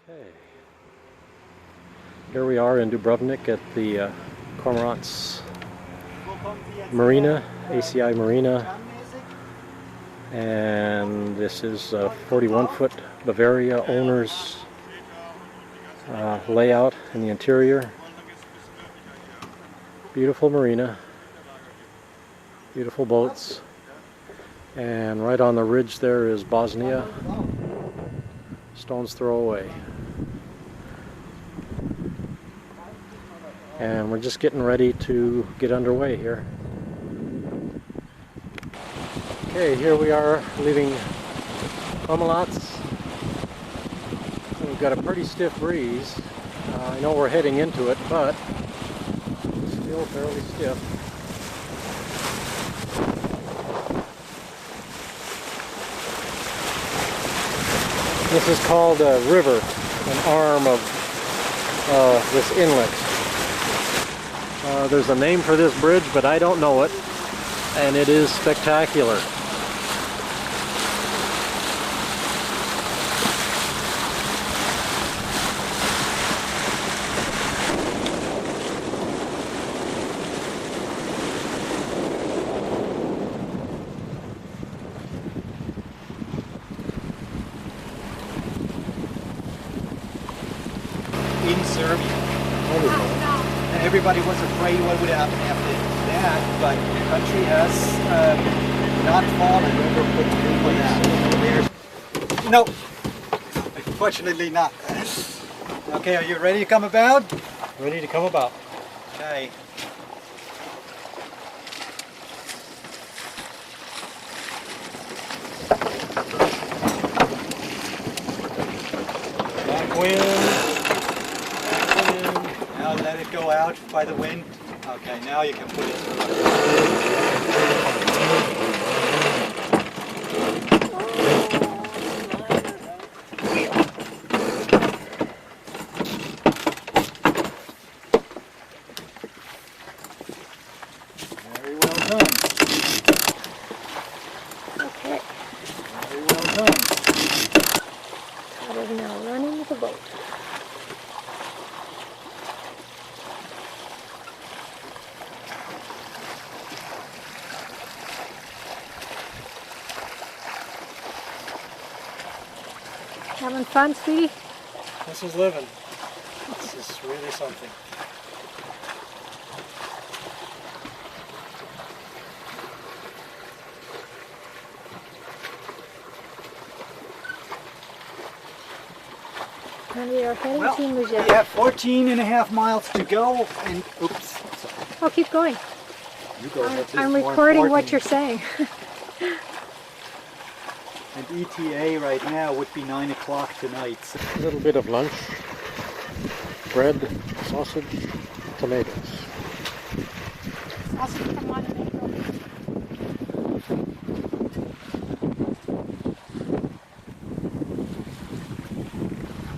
Okay. Here we are in Dubrovnik at the Cormorants Marina, ACI Marina, and this is a 41-foot Bavaria owner's layout in the interior. Beautiful marina, beautiful boats, and right on the ridge there is Bosnia, stone's throw away. And we're just getting ready to get underway here. Okay, here we are leaving Cormorants. We've got a pretty stiff breeze. I know we're heading into it, but it's still fairly stiff. This is called a river, an arm of this inlet. There's a name for this bridge, but I don't know it, and it is spectacular. In Serbia. And everybody was afraid what would happen after that, but the country has not fallen over put no, unfortunately not. Okay, are you ready to come about? Ready to come about. Okay. Wind. Now let it go out by the wind. Okay, now you can put it through. Very well done. Okay. Very well done. Cottage now running the boat. Having fun, sweetie? This is living. This is really something. And we are heading Well, to we Mujah. have 14.5 miles to go, and oops. Oh, keep going. You go. This is I'm more recording what important. you're saying. And ETA right now would be 9 o'clock tonight. So A little bit of lunch. Bread, sausage, tomatoes.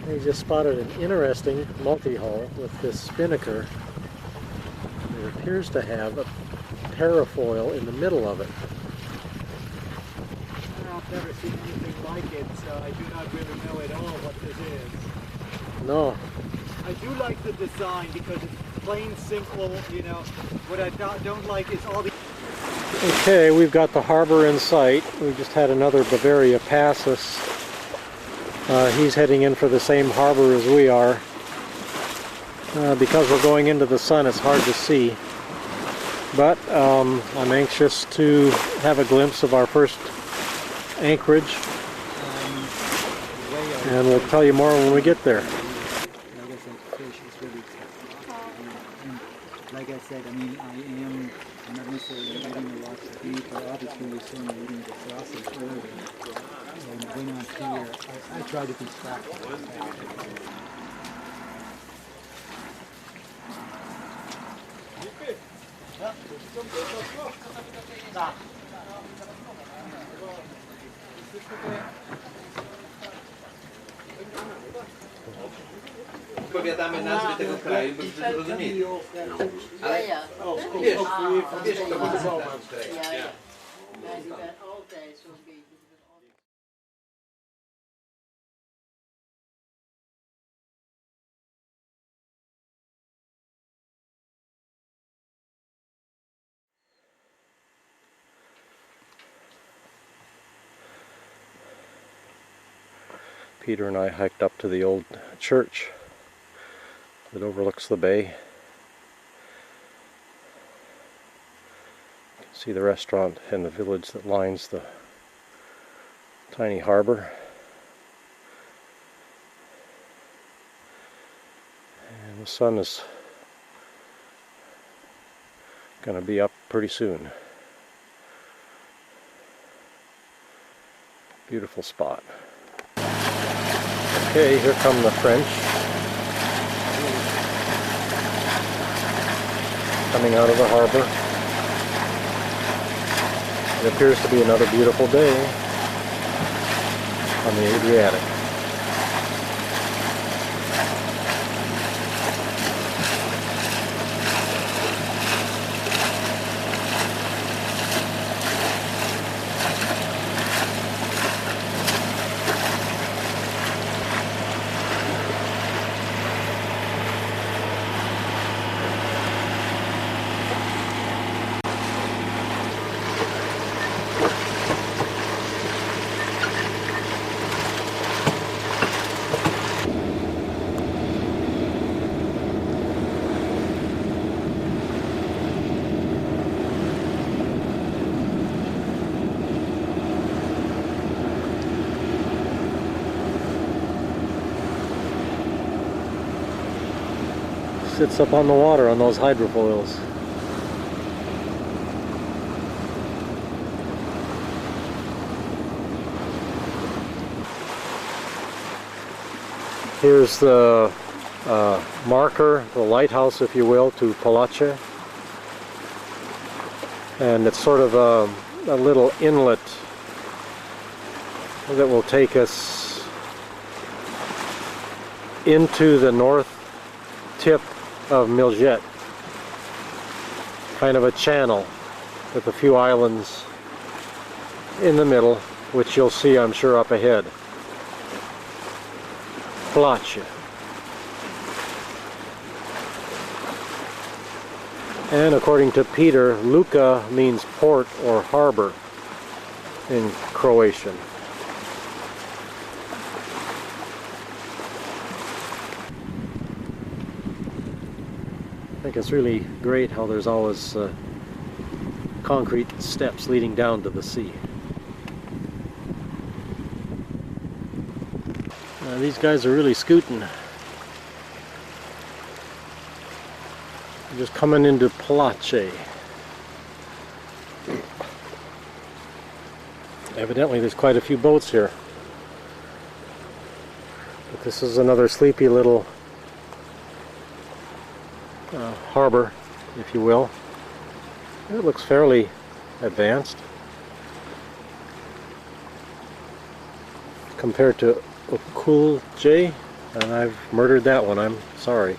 We just spotted an interesting multi-hull with this spinnaker. It appears to have a parafoil in the middle of it. I've never seen anything like it, so I do not really know at all what this is. No. I do like the design because it's plain, simple, you know. What I don't like is all the... Okay, we've got the harbor in sight. We just had another Bavaria pass us. He's heading in for the same harbor as we are. Because we're going into the sun, it's hard to see. But I'm anxious to have a glimpse of our first anchorage. And we'll tell you more when we get there. Like I said, I mean, I'm not necessarily eating a lot of beef, but obviously we're certainly eating the sausage earlier. And when I'm here, I try to be practical. Powiadamy nazwy tego kraju, bo żeby zrozumieli. Ale wiesz, kto ma ten kraj. Peter and I hiked up to the old church that overlooks the bay. You can see the restaurant and the village that lines the tiny harbor. And the sun is going to be up pretty soon. Beautiful spot. Okay, here come the French coming out of the harbor. It appears to be another beautiful day on the Adriatic. Sits up on the water on those hydrofoils. Here's the marker, the lighthouse, if you will, to Cottage. And it's sort of a little inlet that will take us into the north tip of Miljet, kind of a channel with a few islands in the middle, which you'll see, I'm sure, up ahead. CROATIA. And according to Peter, Luka means port or harbor in Croatian. I think it's really great how there's always concrete steps leading down to the sea. These guys are really scooting. They're just coming into Cottage. Evidently there's quite a few boats here. But this is another sleepy little harbor, if you will. It looks fairly advanced compared to Cottage, and I've murdered that one, I'm sorry.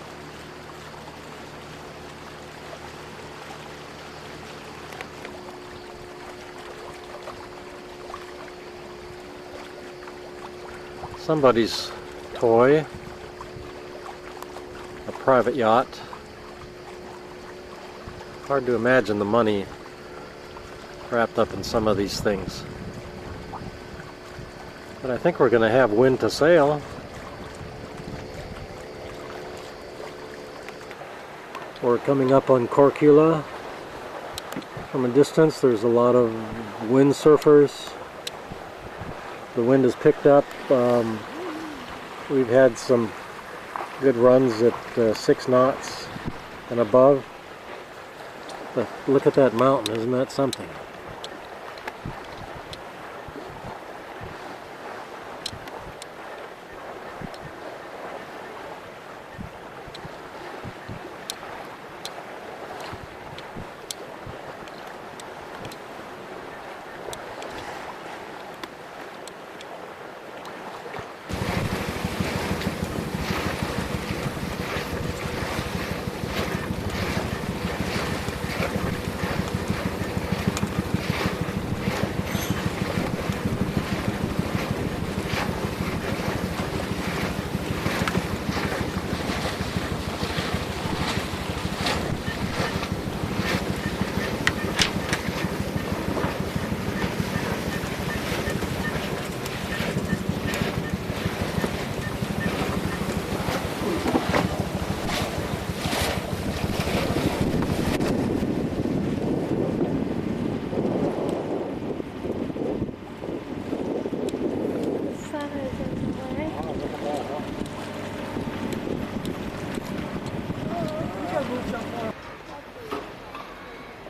Somebody's toy, a private yacht. Hard to imagine the money wrapped up in some of these things. But I think we're going to have wind to sail. We're coming up on Corcula. From a distance, there's a lot of windsurfers. The wind has picked up. We've had some good runs at 6 knots and above. But look at that mountain, isn't that something?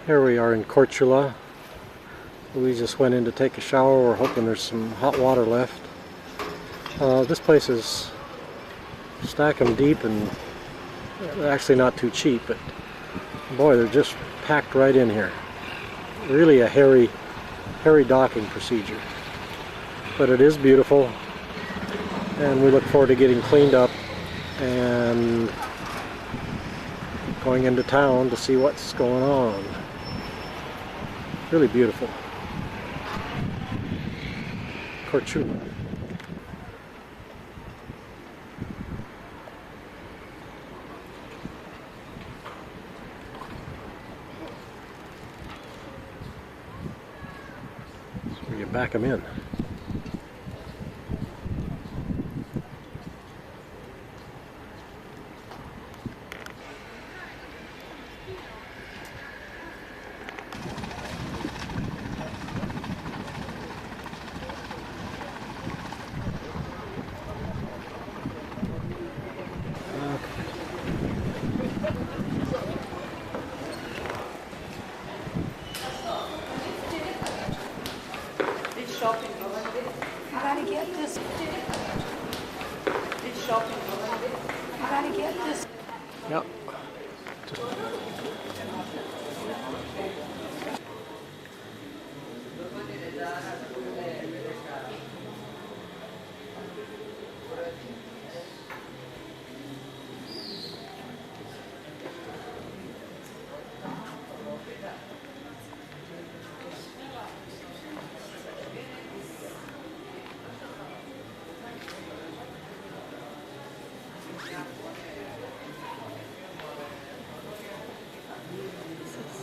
Here we are in Korčula. We just went in to take a shower. We're hoping there's some hot water left. This place is stack them deep and actually not too cheap, but boy, they're just packed right in here. Really a hairy docking procedure. But it is beautiful, and we look forward to getting cleaned up and going into town to see what's going on. Really beautiful. Korčula. So you back them in. I gotta get this. I gotta get this. Yep.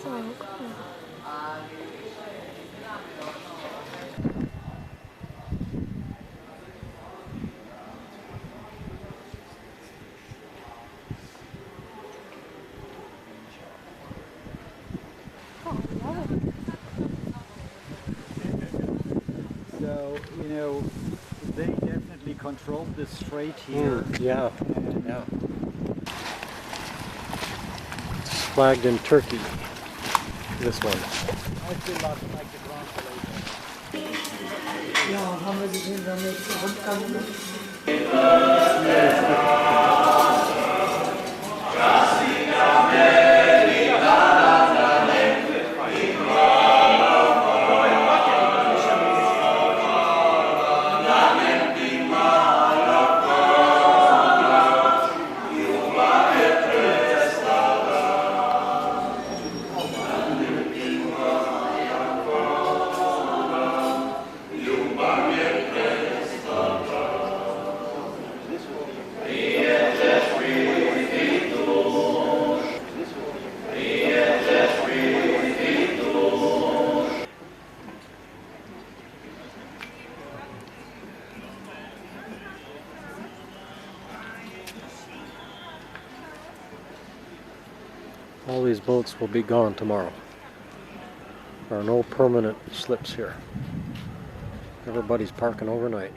So cool. Oh, I love it. So, you know, they definitely controlled the strait here. Yeah. And Yeah. It's flagged in Turkey. This one. I feel like the ground later. All these boats will be gone tomorrow. There are no permanent slips here. Everybody's parking overnight.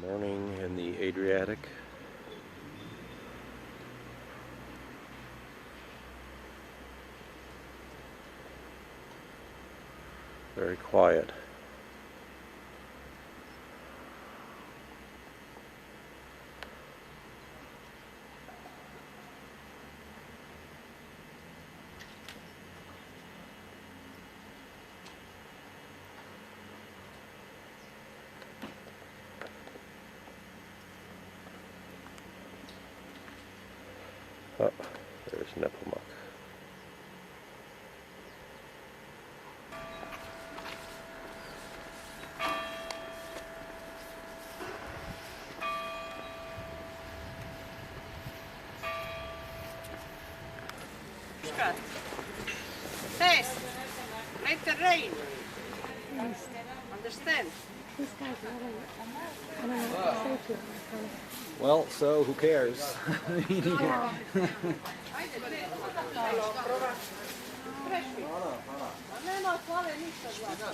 Morning in the Adriatic. Very quiet. Oh, there's Nepomuk. Taste. Let the rain. Understand? These guys really, I don't know what to say to them. Well, so who cares? prešli. A nema od plave ništa zlatno.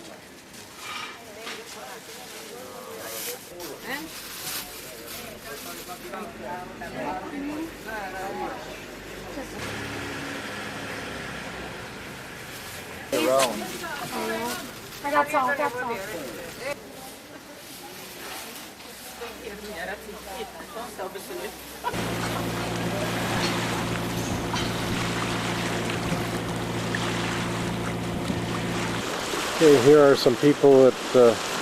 I got salt, I got salt. Okay, here are some people that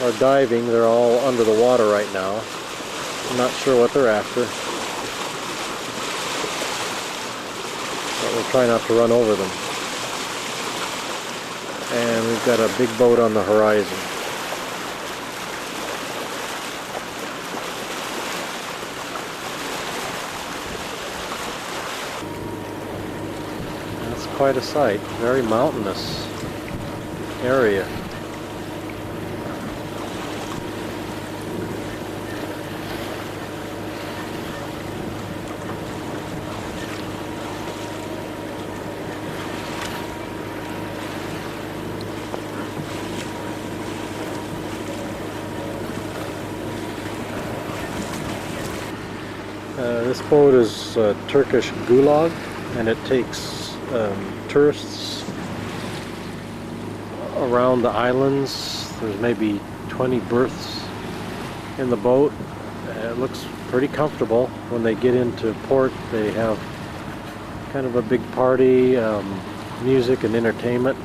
are diving. They're all under the water right now. I'm not sure what they're after. But we'll try not to run over them. And we've got a big boat on the horizon. That's quite a sight. Very mountainous area. This boat is Turkish Gulag, and it takes tourists around the islands. There's maybe 20 berths in the boat. It looks pretty comfortable. When they get into port, they have kind of a big party, music and entertainment.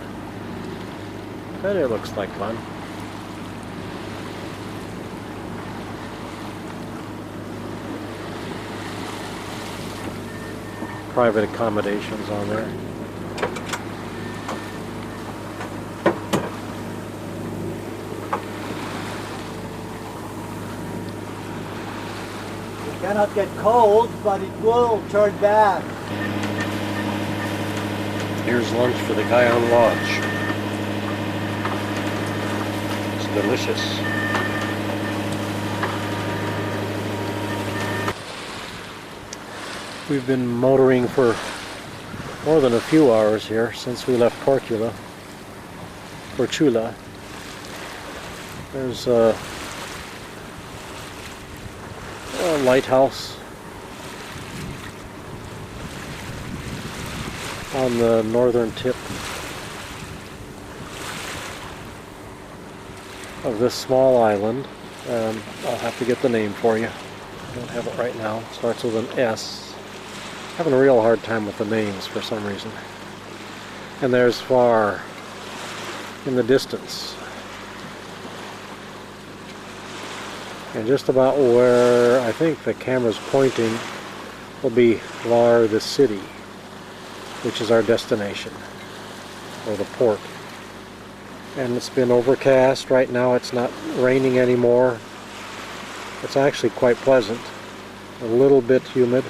But it looks like fun. Private accommodations on there. It cannot get cold, but it will turn bad. Here's lunch for the guy on lodge. It's delicious. We've been motoring for more than a few hours here since we left Korčula. There's a lighthouse on the northern tip of this small island. I'll have to get the name for you. I don't have it right now. It starts with an S. Having a real hard time with the names for some reason. And there's far in the distance, and just about where I think the camera's pointing will be Var, the city, which is our destination, or the port. And it's been overcast. Right now it's not raining anymore. It's actually quite pleasant, a little bit humid.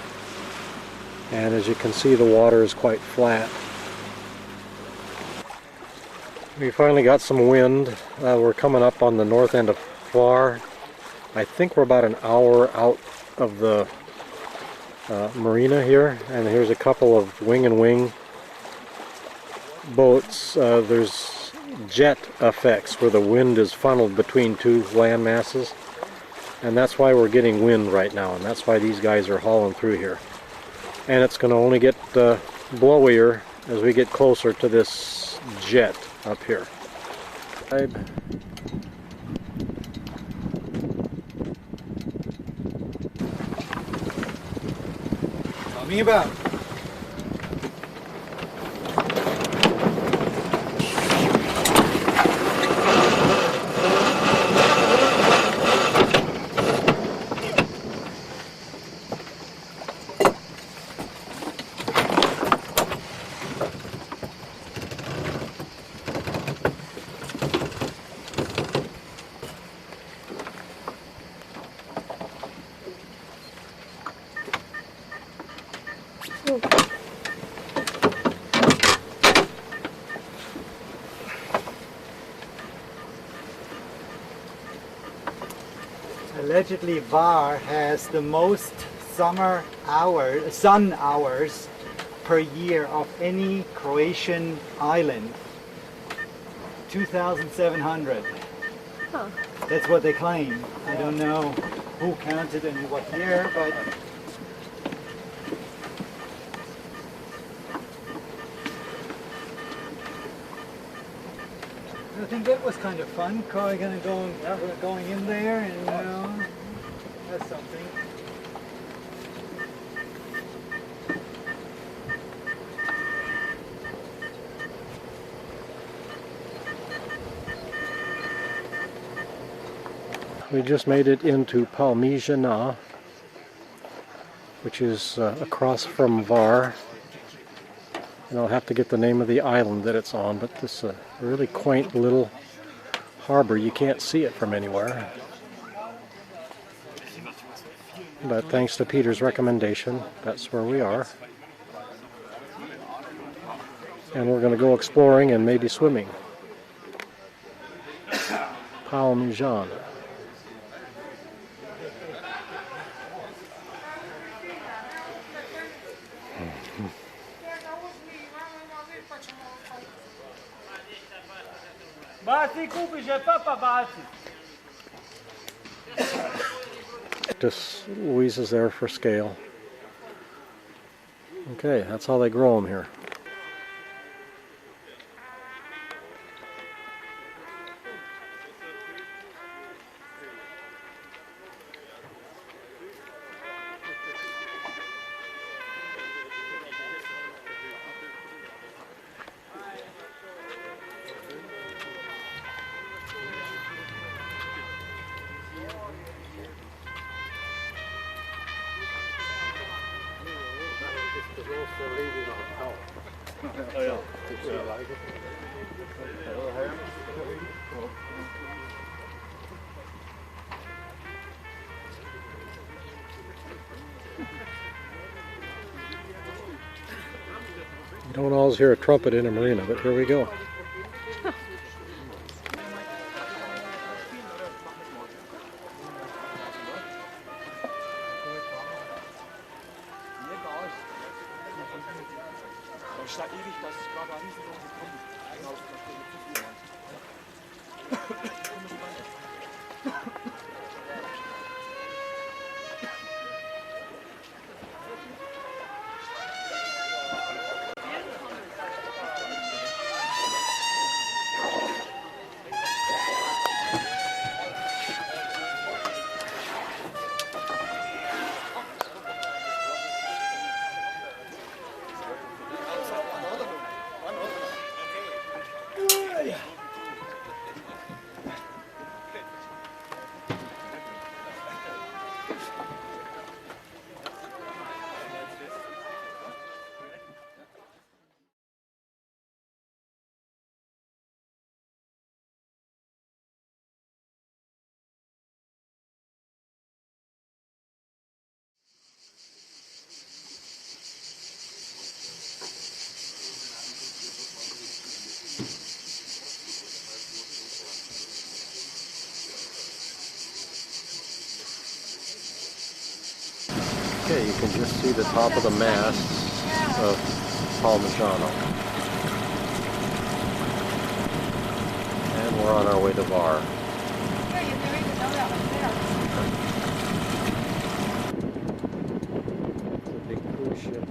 And as you can see, the water is quite flat. We finally got some wind. We're coming up on the north end of Var. I think we're about an hour out of the marina here. And here's a couple of wing and wing boats. There's jet effects where the wind is funneled between two land masses. And that's why we're getting wind right now. And that's why these guys are hauling through here. And it's going to only get blowier as we get closer to this jet up here. Coming back. Allegedly, Var has the most sun hours per year of any Croatian island. 2,700. Huh. That's what they claim. I don't know who counted and in what year, but I think that was kind of fun. Going in there, and that's something. We just made it into Palmijana, which is across from Var. And I'll have to get the name of the island that it's on, but this really quaint little harbor. You can't see it from anywhere. But thanks to Peter's recommendation, that's where we are. And we're going to go exploring and maybe swimming. Palmijana. Just Louise is there for scale. Okay, that's how they grow them here. You don't always hear a trumpet in a marina, but here we go. Okay, you can just see the top of the masts of Palmijana. And we're on our way to Var. It's a big cruise ship.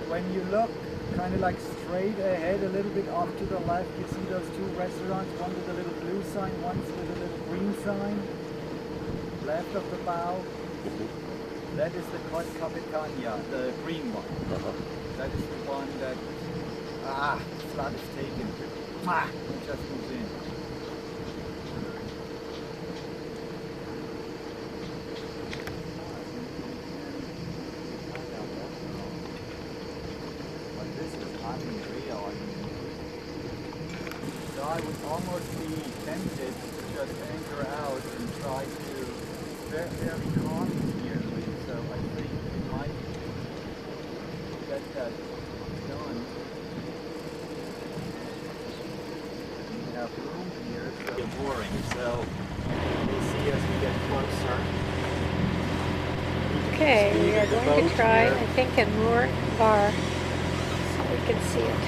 When you look kind of like straight ahead a little bit off to the left, you see those two restaurants, one with a little blue sign, one with a little green sign. Left of the bow, that is the Cottage, the green one. That is the one that, flood is taken. It just moves in. So I would almost be try to very calm here, so I think we might get that done. We have room here, so it's boring, so we'll see as we get closer. Okay, we are The going to boat try, here. I think, a more bar so we can see it.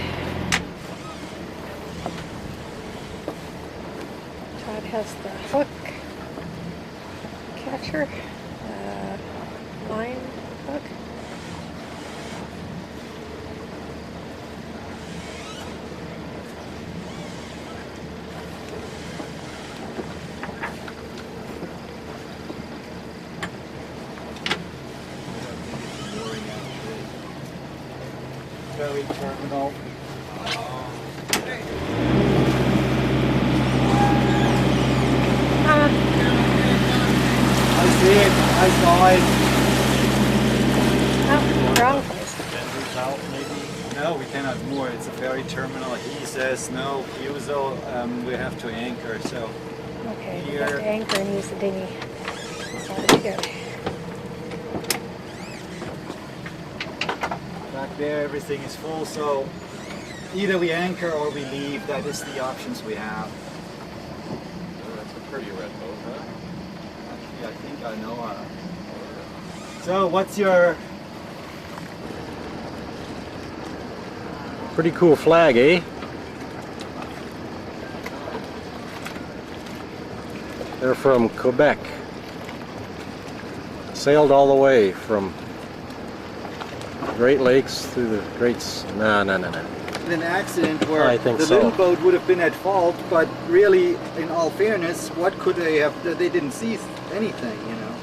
Todd has the hook catcher, line hook. Ferry terminal. I see it. I saw it. Oh, wrong place. Then reach out maybe. No, we cannot moor. It's a ferry terminal. He says no refusal. We have to anchor. So Okay, we here. have to anchor and use the dinghy. Sounds good. Back there, everything is full. So either we anchor or we leave. That is the options we have. That's a pretty red boat, huh? Actually, I think I know her. So what's your? Pretty cool flag, eh? They're from Quebec. Sailed all the way from Great Lakes through the Greats. No. An accident where I think the so. little boat would have been at fault, but really, in all fairness, what could they have? They didn't see anything, you know.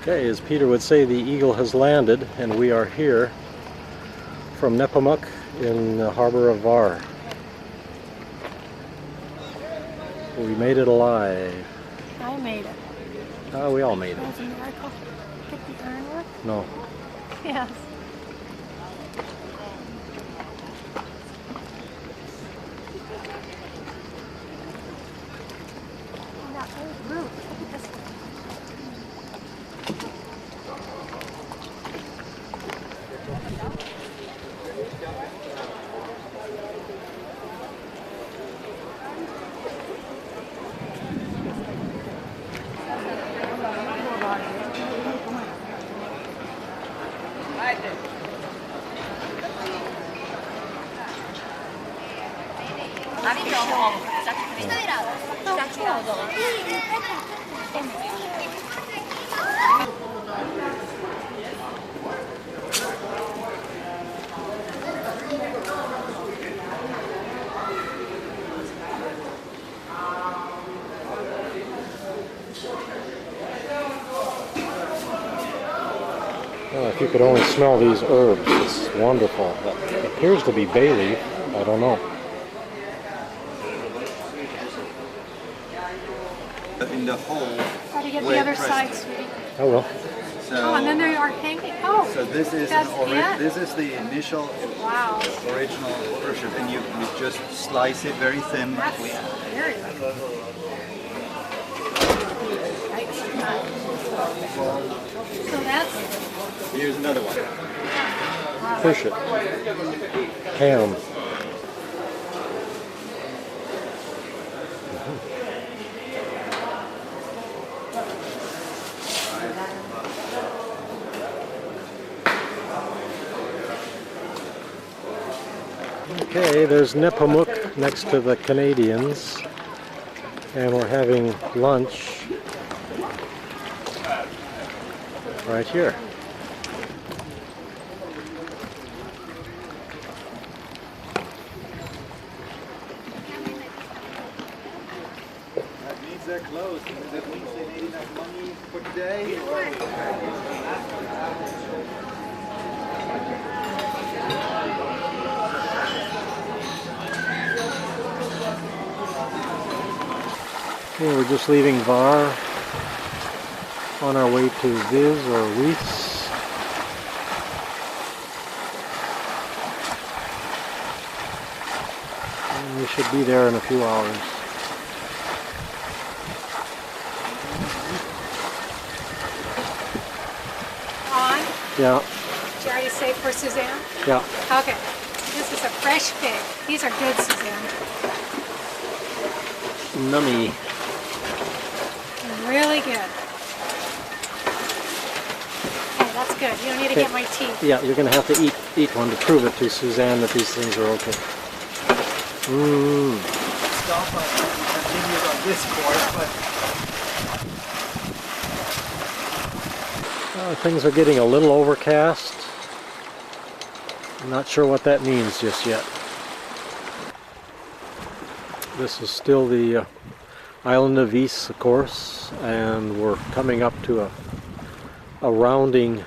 Okay, as Peter would say, the Eagle has landed, and we are here from Nepomuk in the harbor of Var. We made it alive. I made it. We all made That it. was a miracle. Get the ironwork? No. Yes. And that old roof. Look at this one. Oh, if you could only smell these herbs, it's wonderful. That appears to be bay leaf. I don't know. In the hole. Got to get the Wait, other press. side, sweetie. Oh well. So, Oh, and then they are hanging. Oh, so this is that's it? this is the initial Wow. original version, and you just slice it very thin. That's very good. So that's Here's another one. Push it. Ham. Okay, there's Nepomuk next to the Canadians, and we're having lunch right here. That means they're closed. That means they made enough money for today. Or Okay, we're just leaving Var on our way to Viz or Reiths. And we Should be there in a few hours. On? Yeah, Did you already say for Suzanne? yeah. Okay. This is a fresh pig. These are good, Suzanne. Nummy. Really good. Okay, that's good. You don't need to Okay. get my teeth. Yeah, you're gonna have to eat one to prove it to Suzanne that these things are okay. Mmm. Stop on continued on this course, but Things are getting a little overcast. I'm not sure what that means just yet. This is still the island of Vis, of course, and we're coming up to a round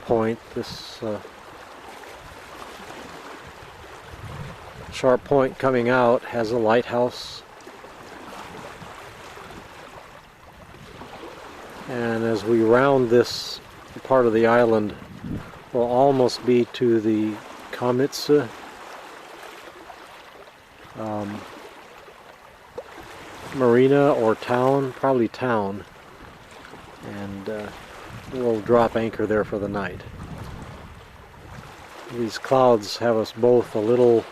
point. This sharp point coming out has a lighthouse, and as we round this part of the island, we'll almost be to the Kamitsa marina or town, probably town, and we'll drop anchor there for the night. These clouds have us both a little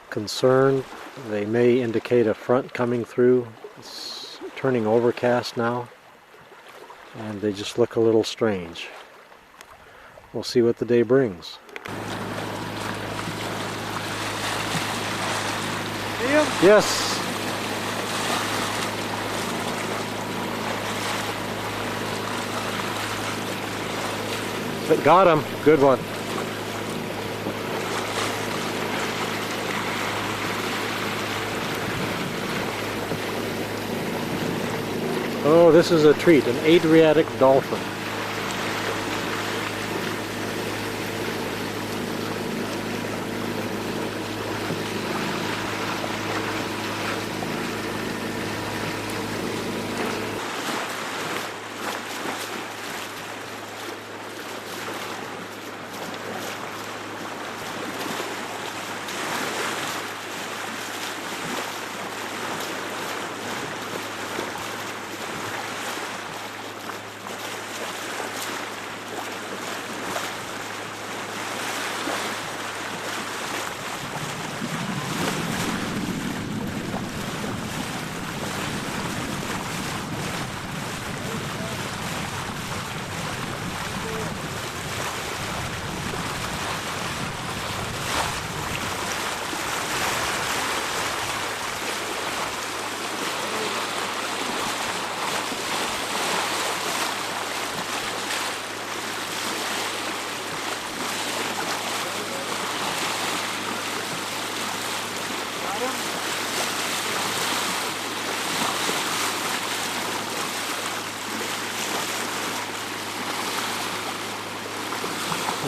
concerned. They may indicate a front coming through. It's turning overcast now, and they just look a little strange. We'll see what the day brings. Liam? Yes. Got him. Good one. Oh, this is a treat, an Adriatic dolphin.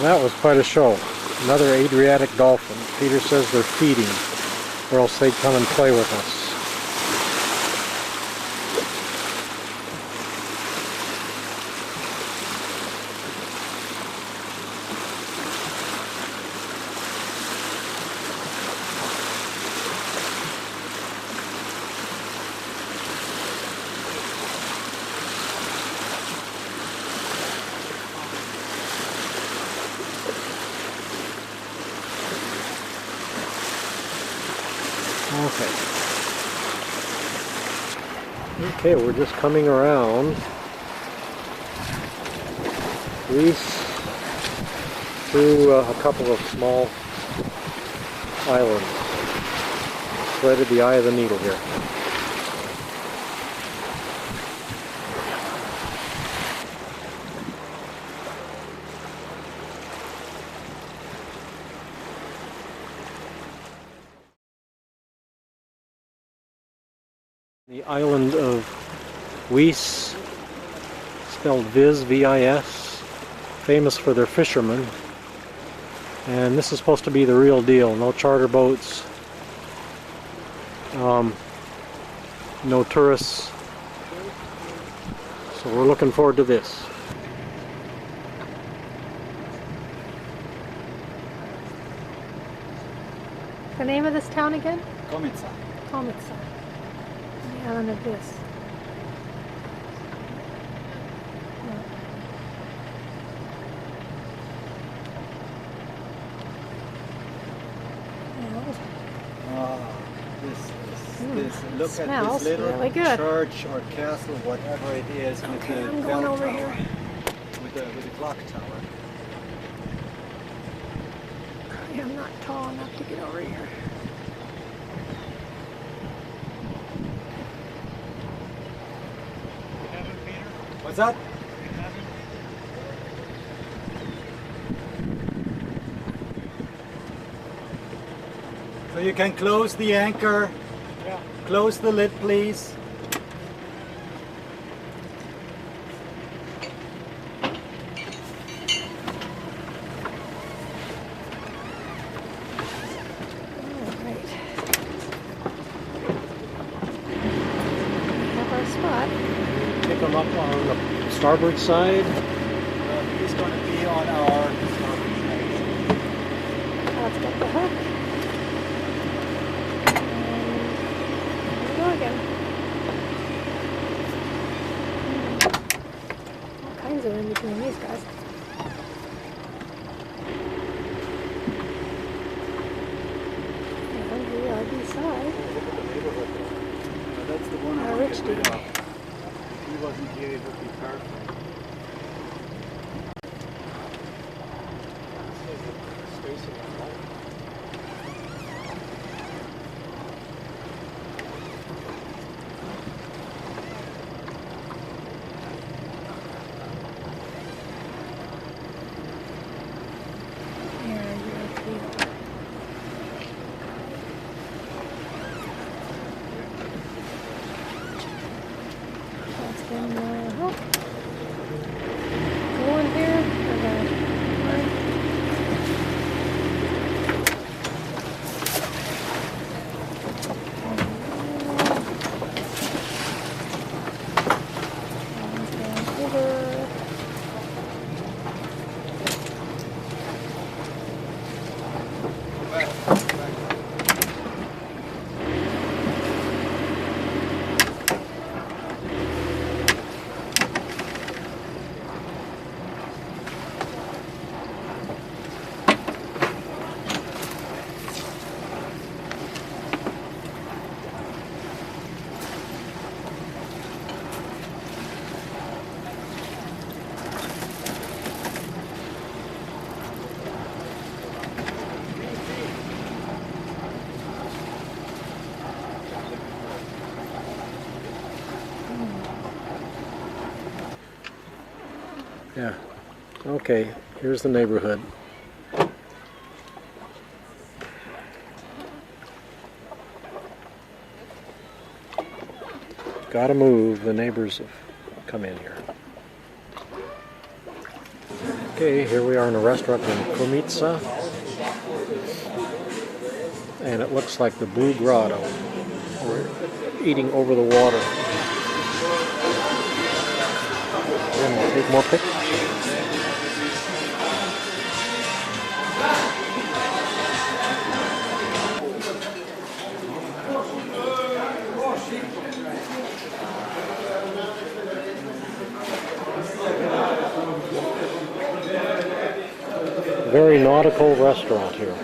That was quite a show. Another Adriatic dolphin. Peter says they're feeding, or else they'd come and play with us. Okay, we're just coming around Greece through a couple of small islands. Right at the eye of the needle here. The island of Vis, spelled Vis, V-I-S, famous for their fishermen. And this is supposed to be the real deal. No charter boats, no tourists. So we're looking forward to this. The name of this town again? Komica. Komica. On the island of this. Look at Smells this little really good. church or castle, whatever it is, with Okay, the I'm bell going over tower, here. with the clock tower. I'm not tall enough to get over here. What's that? So you can close the anchor. Yeah. Close the lid, please. Alright. We have our spot. Pick them up on the starboard side. He's going to be on our starboard side. Let's get the hook. And here we go again. All kinds of in between these guys. And we are beside That's the one. our rich dude. If he wasn't here, it would be perfect. Yeah. Okay, here's the neighborhood. Gotta move, the neighbors have come in here. Okay, here we are in a restaurant in Komica. And it looks like the Blue Grotto. We're eating over the water. And we'll take more pictures. Very nautical restaurant here.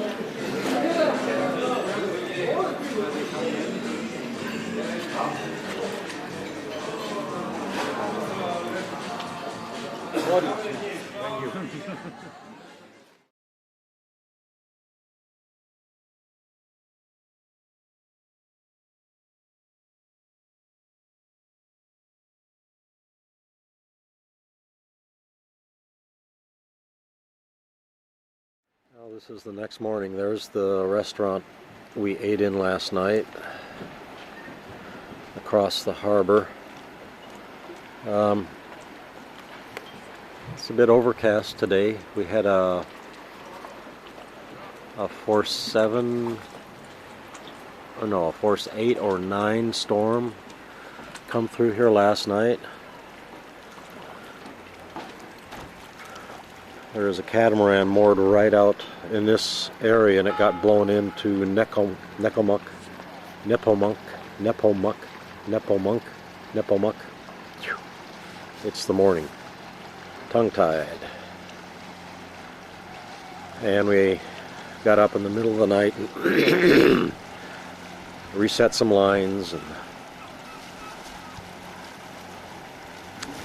Well, this is the next morning. There's the restaurant we ate in last night across the harbor. It's a bit overcast today. We had a force 7, or no, a force 8 or 9 storm come through here last night. There is a catamaran moored right out in this area, and it got blown into Necomuk. Nepomuk, Nepomuk, Nepomuk, Nepomuk. It's the morning. Tongue-tied. And we got up in the middle of the night and reset some lines, and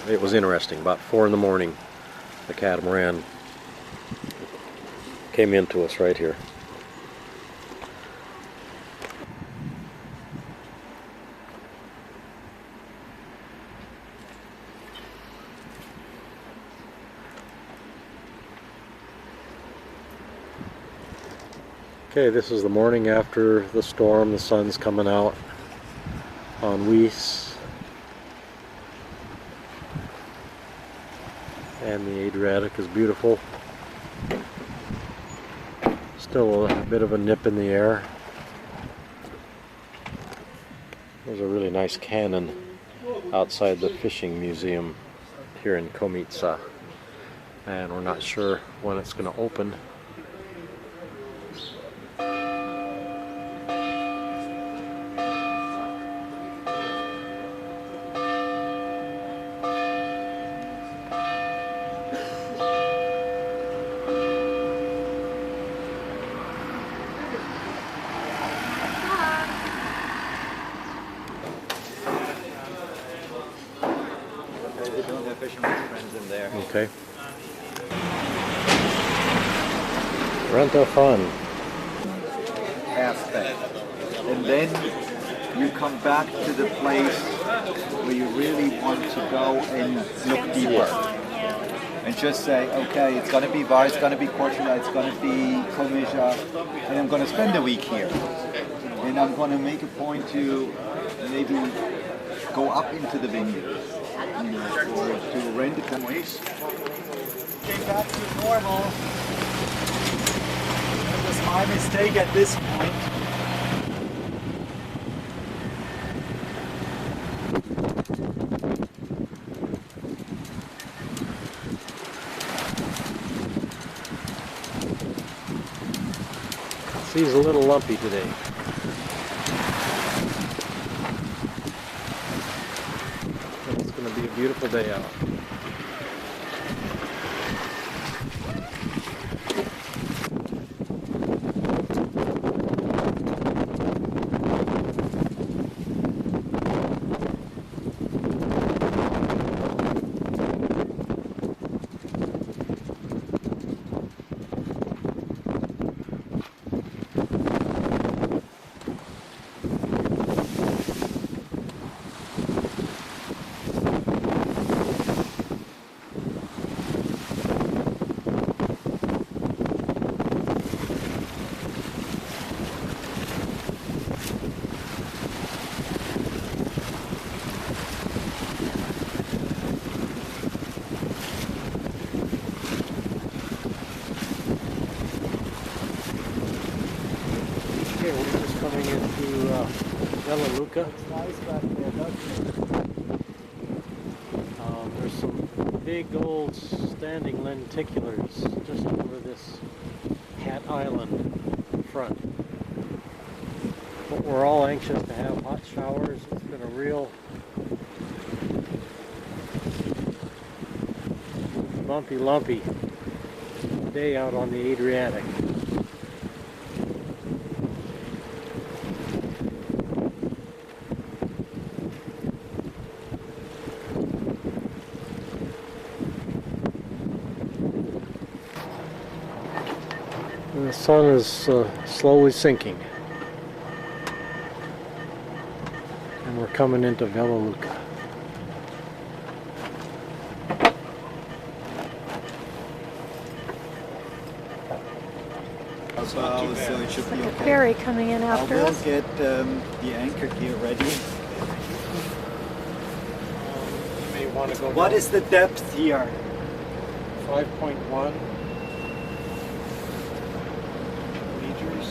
it was interesting. About 4 in the morning, the catamaran came into us right here. Okay, this is the morning after the storm. The sun's coming out on Weiss and the Adriatic is beautiful. Still a bit of a nip in the air. There's a really nice cannon outside the fishing museum here in Komica, and we're not sure when it's going to open. They don't have fishermen's friends in there. Okay. Rent fun. Aspect. And then you come back to the place where you really want to go and look deeper. And just say, okay, it's going to be Var, it's going to be Cortula, it's going to be Komica, and I'm going to spend a week here. And I'm going to make a point to maybe go up into the vineyard, you know, or to rent a canoes. Came back to normal. That was my mistake at this point. Sea's a little lumpy today. It's going to be a beautiful day out. Okay, we're just coming into Bella Luca. It's nice back there, doesn't it? There's some big old standing lenticulars just over this Hat Island front. But we're all anxious to have hot showers. It's been a real lumpy day out on the Adriatic. And the sun is slowly sinking, and we're coming into Bella Luca. So it should be The okay. ferry coming in I after will us. get the anchor gear ready. You may want to go What down is the depth here? 5.1 meters.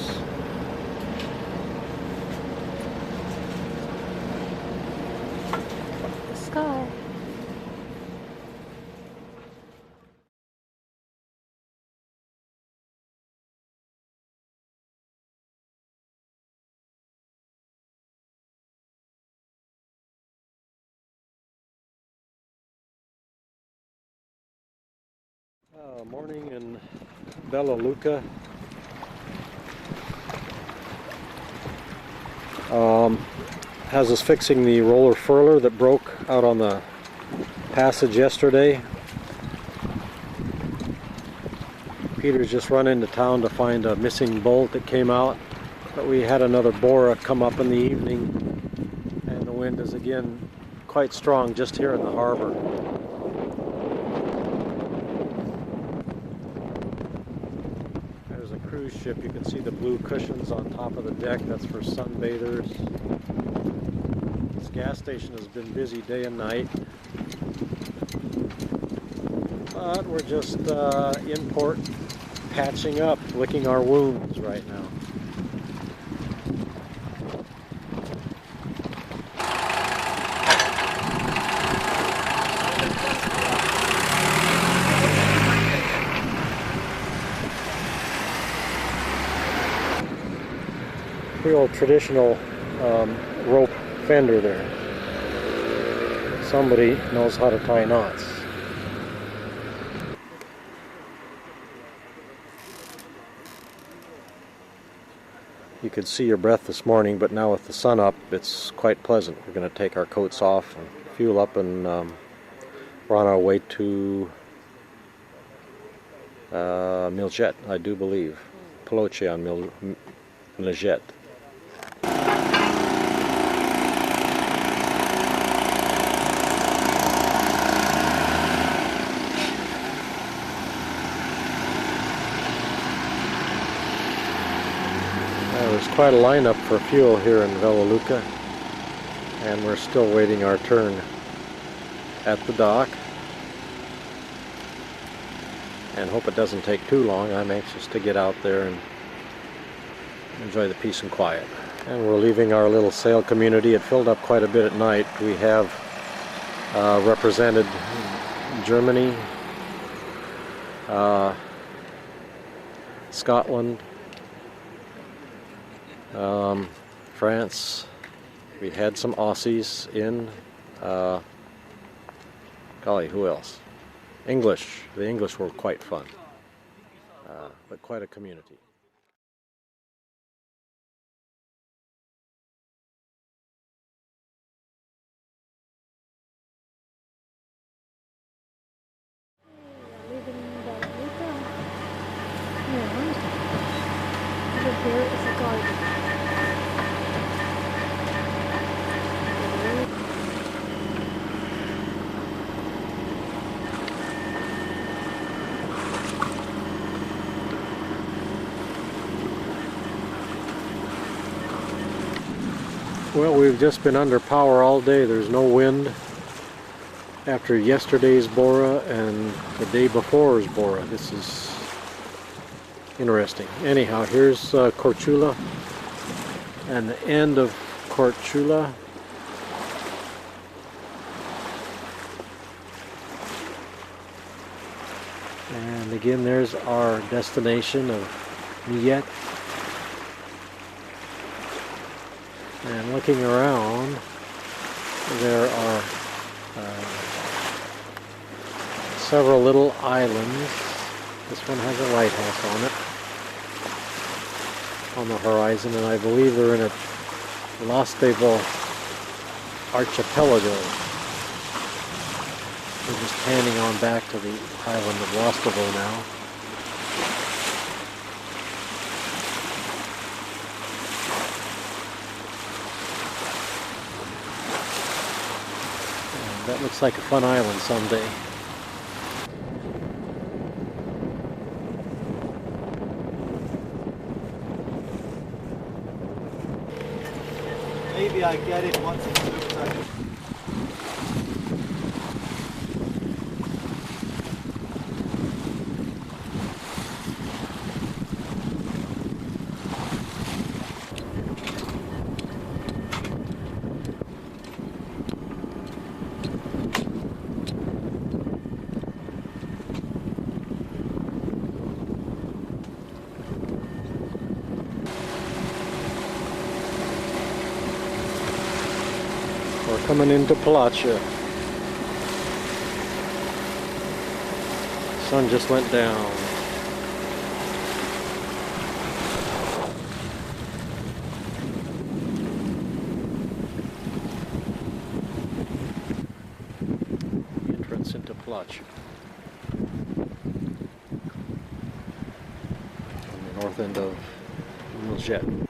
The sky. Morning in Bella Luca. Has us fixing the roller furler that broke out on the passage yesterday. Peter's just run into town to find a missing bolt that came out, but we had another bora come up in the evening, and the wind is again quite strong just here in the harbor. There's a cruise ship. You can see the blue cushions on top of the deck. That's for sunbathers. This gas station has been busy day and night, but we're just in port, patching up, licking our wounds right now. Real traditional rope fender there. Somebody knows how to tie knots. You could see your breath this morning, but now with the sun up, it's quite pleasant. We're going to take our coats off and fuel up, and we're on our way to Miljet, I do believe. CROATIA on Miljet. There's quite a lineup for fuel here in Bella Luca, and we're still waiting our turn at the dock, and hope it doesn't take too long. I'm anxious to get out there and enjoy the peace and quiet. And we're leaving our little sail community. It filled up quite a bit at night. We have represented Germany, Scotland, France. We had some Aussies in. Golly, who else? English. The English were quite fun, but quite a community. Leaving Bella Luca. And over here is a garden. Well, we've just been under power all day. There's no wind after yesterday's bora and the day before's bora. This is interesting. Anyhow, here's Korčula and the end of Korčula. And again, there's our destination of Miljet. And looking around, there are several little islands. This one has a lighthouse on it, on the horizon, and I believe they're in a Lastovo archipelago. We're just panning on back to the island of Lastovo now. That looks like a fun island someday. Maybe I get it once it looks like it. We're coming into Palacia. Sun just went down. Entrance into Cottage. On the north end of Miljet.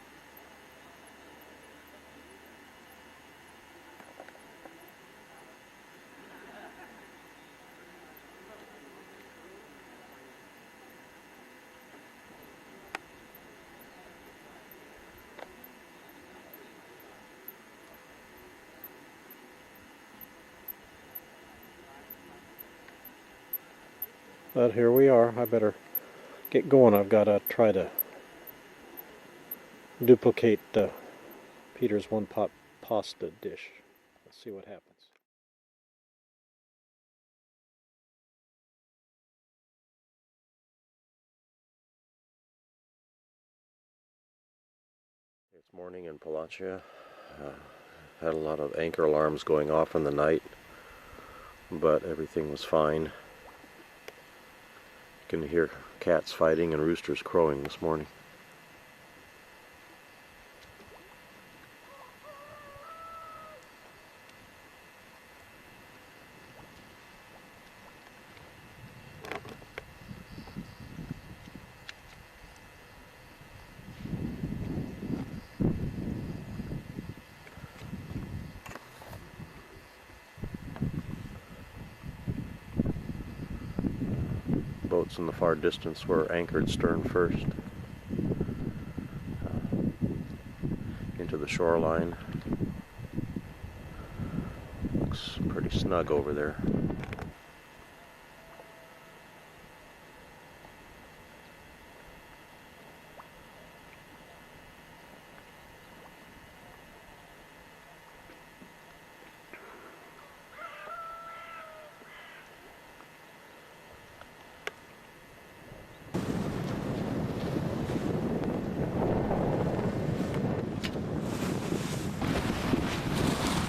But here we are. I better get going. I've got to try to duplicate Peter's one-pot pasta dish. Let's see what happens. It's morning in CROATIA. Had a lot of anchor alarms going off in the night, but everything was fine. You can hear cats fighting and roosters crowing this morning. Boats in the far distance were anchored stern first into the shoreline. Looks pretty snug over there.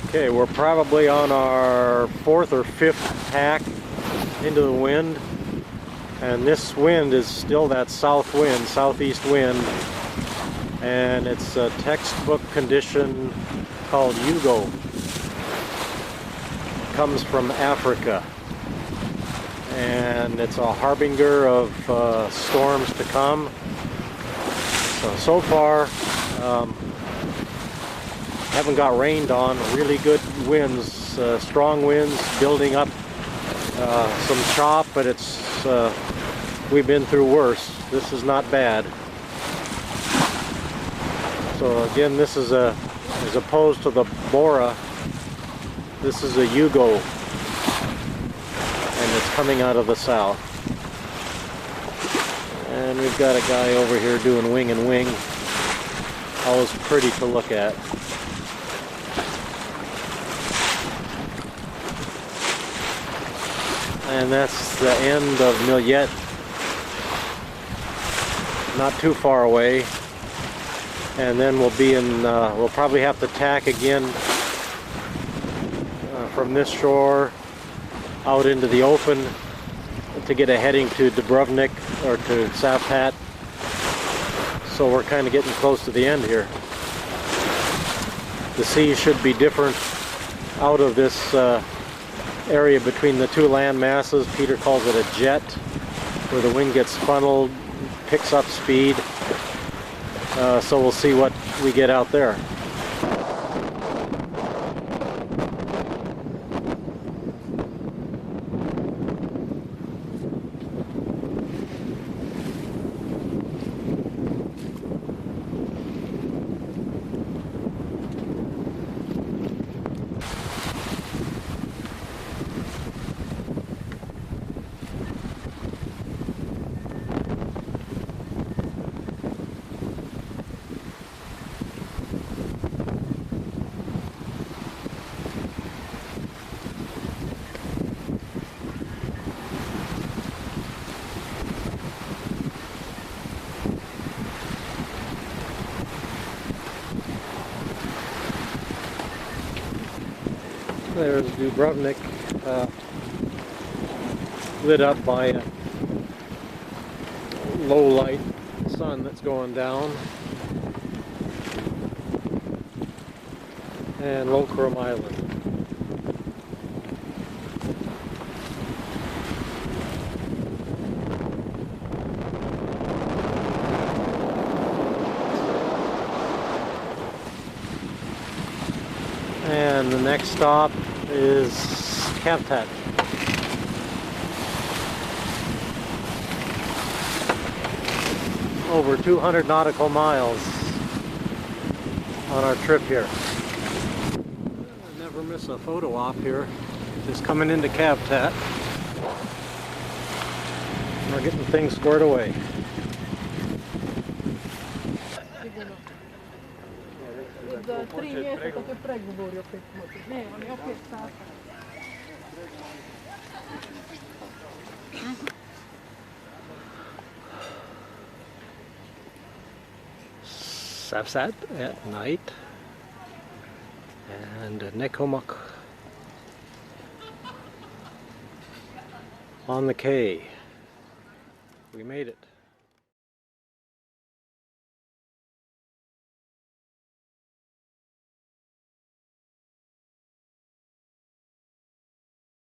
Okay, we're probably on our 4th or 5th tack into the wind, and this wind is still that south wind, southeast wind, and it's a textbook condition called Yugo. It comes from Africa, and it's a harbinger of storms to come. So far, haven't got rained on. Really good winds, strong winds, building up some chop, but it's we've been through worse. This is not bad. So again, this is as opposed to the Bora, this is a Yugo, and it's coming out of the south. And we've got a guy over here doing wing and wing. Always pretty to look at. And that's the end of Miljet. Not too far away. And then we'll be in, we'll probably have to tack again from this shore out into the open to get a heading to Dubrovnik or to Safhat. So we're kind of getting close to the end here. The sea should be different out of this area between the two land masses. Peter calls it a jet, where the wind gets funneled, picks up speed. So we'll see what we get out there. There's Dubrovnik, lit up by low light sun that's going down. And Lokrum Island. And the next stop is Cottage. Over 200 nautical miles on our trip here. Never miss a photo op here. Just coming into Cottage. We're getting things squared away. Od 3 mjeseca to je pregovori opet. Ne, oni opet sastav. Sunset at night. And Necomac on the K. We made it.